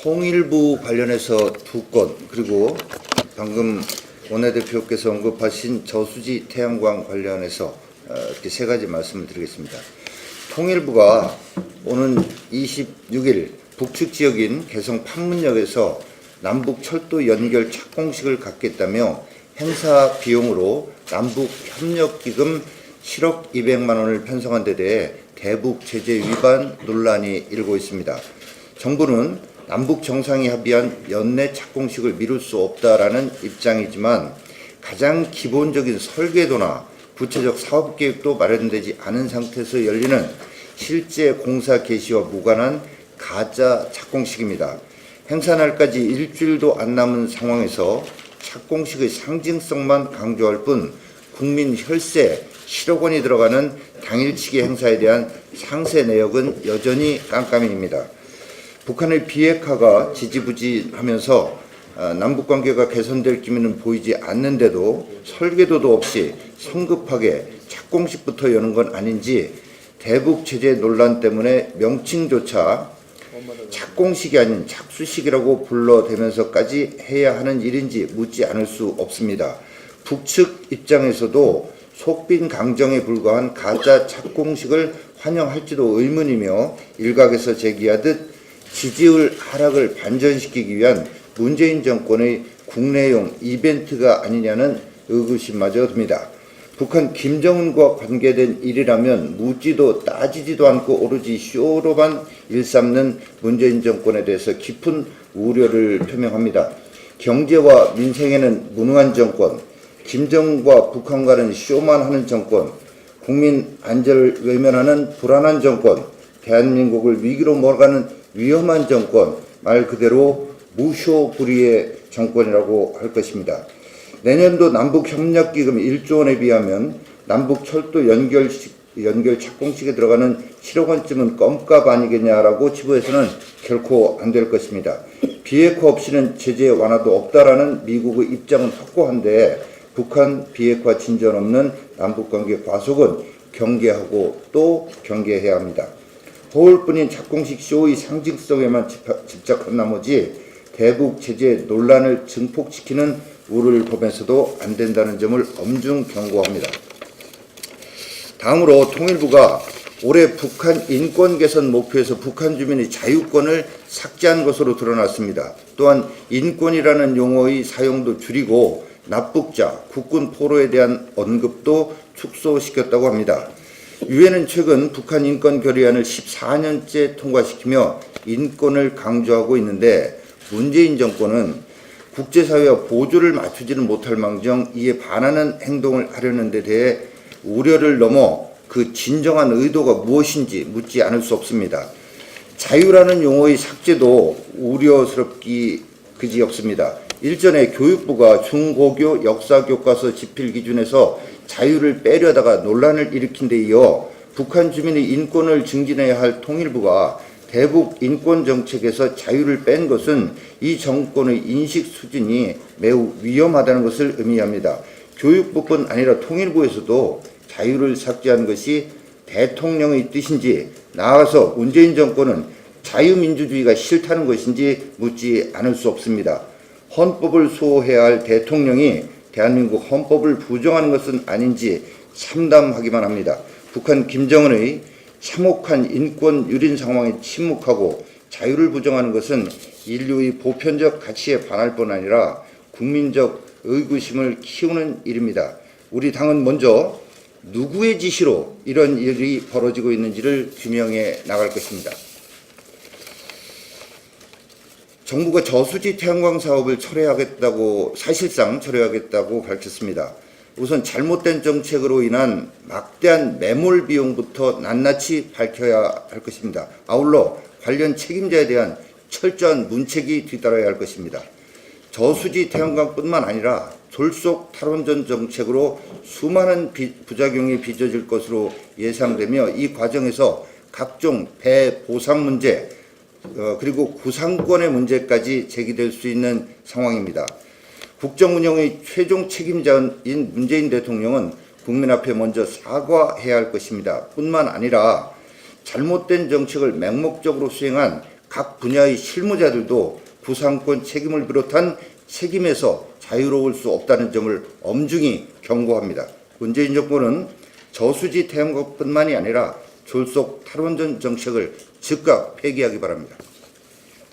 통일부 관련해서 2건, 그리고 방금 원내대표께서 언급하신 저수지 태양광 관련해서 이렇게 3가지 말씀을 드리겠습니다. 통일부가 오는 26일 북측 지역인 개성 판문역에서 남북 철도 연결 착공식을 갖겠다며 행사 비용으로 남북협력기금 7억 200만 원을 편성한 데 대해 대북 제재 위반 논란이 일고 있습니다. 정부는 남북 정상이 합의한 연내 착공식을 미룰 수 없다라는 입장이지만 가장 기본적인 설계도나 구체적 사업 계획도 마련되지 않은 상태에서 열리는 실제 공사 개시와 무관한 가짜 착공식입니다. 행사 날까지 일주일도 안 남은 상황에서 착공식의 상징성만 강조할 뿐 국민 혈세 7억 원이 들어가는 당일치기 행사에 대한 상세 내역은 여전히 깜깜이입니다. 북한의 비핵화가 지지부진하면서 남북관계가 개선될 기미는 보이지 않는데도 설계도도 없이 성급하게 착공식부터 여는 건 아닌지 대북 제재 논란 때문에 명칭조차 착공식이 아닌 착수식이라고 불러대면서까지 해야 하는 일인지 묻지 않을 수 없습니다. 북측 입장에서도 속빈 강정에 불과한 가짜 착공식을 환영할지도 의문이며 일각에서 제기하듯 지지율 하락을 반전시키기 위한 문재인 정권의 국내용 이벤트가 아니냐는 의구심마저 듭니다. 북한 김정은과 관계된 일이라면 묻지도 따지지도 않고 오로지 쇼로만 일삼는 문재인 정권에 대해서 깊은 우려를 표명합니다. 경제와 민생에는 무능한 정권, 김정은과 북한과는 쇼만 하는 정권, 국민 안전을 외면하는 불안한 정권, 대한민국을 위기로 몰아가는 위험한 정권, 말 그대로 무쇼불위의 정권이라고 할 것입니다. 내년도 남북협력기금 1조 원에 비하면 남북철도 연결 착공식에 들어가는 7억 원쯤은 껌값 아니겠냐라고 지부해서는 결코 안 될 것입니다. 비핵화 없이는 제재 완화도 없다라는 미국의 입장은 확고한데 북한 비핵화 진전 없는 남북관계 과속은 경계하고 또 경계해야 합니다. 허울뿐인 착공식 쇼의 상징성에만 집착한 나머지 대북 제재 논란을 증폭시키는 우를 보면서도 안 된다는 점을 엄중 경고합니다. 다음으로 통일부가 올해 북한 인권 개선 목표에서 북한 주민의 자유권을 삭제한 것으로 드러났습니다. 또한 인권이라는 용어의 사용도 줄이고 납북자, 국군 포로에 대한 언급도 축소시켰다고 합니다. 유엔은 최근 북한 인권 결의안을 14년째 통과시키며 인권을 강조하고 있는데 문재인 정권은 국제사회와 보조를 맞추지는 못할 망정 이에 반하는 행동을 하려는 데 대해 우려를 넘어 그 진정한 의도가 무엇인지 묻지 않을 수 없습니다. 자유라는 용어의 삭제도 우려스럽기 그지없습니다. 일전에 교육부가 중고교 역사교과서 집필 기준에서 자유를 빼려다가 논란을 일으킨 데 이어 북한 주민의 인권을 증진해야 할 통일부가 대북 인권 정책에서 자유를 뺀 것은 이 정권의 인식 수준이 매우 위험하다는 것을 의미합니다. 교육부뿐 아니라 통일부에서도 자유를 삭제한 것이 대통령의 뜻인지 나아가서 문재인 정권은 자유민주주의가 싫다는 것인지 묻지 않을 수 없습니다. 헌법을 수호해야 할 대통령이 대한민국 헌법을 부정하는 것은 아닌지 참담하기만 합니다. 북한 김정은의 참혹한 인권 유린 상황에 침묵하고 자유를 부정하는 것은 인류의 보편적 가치에 반할 뿐 아니라 국민적 의구심을 키우는 일입니다. 우리 당은 먼저 누구의 지시로 이런 일이 벌어지고 있는지를 규명해 나갈 것입니다. 정부가 저수지 태양광 사업을 사실상 철회하겠다고 밝혔습니다. 우선 잘못된 정책으로 인한 막대한 매몰 비용부터 낱낱이 밝혀야 할 것입니다. 아울러 관련 책임자에 대한 철저한 문책이 뒤따라야 할 것입니다. 저수지 태양광뿐만 아니라 졸속 탈원전 정책으로 수많은 부작용이 빚어질 것으로 예상되며 이 과정에서 각종 배 보상 문제 그리고 구상권의 문제까지 제기될 수 있는 상황입니다. 국정 운영의 최종 책임자인 문재인 대통령은 국민 앞에 먼저 사과해야 할 것입니다. 뿐만 아니라 잘못된 정책을 맹목적으로 수행한 각 분야의 실무자들도 구상권 책임을 비롯한 책임에서 자유로울 수 없다는 점을 엄중히 경고합니다. 문재인 정부는 저수지 태양광뿐만이 아니라 졸속 탈원전 정책을 즉각 폐기하기 바랍니다.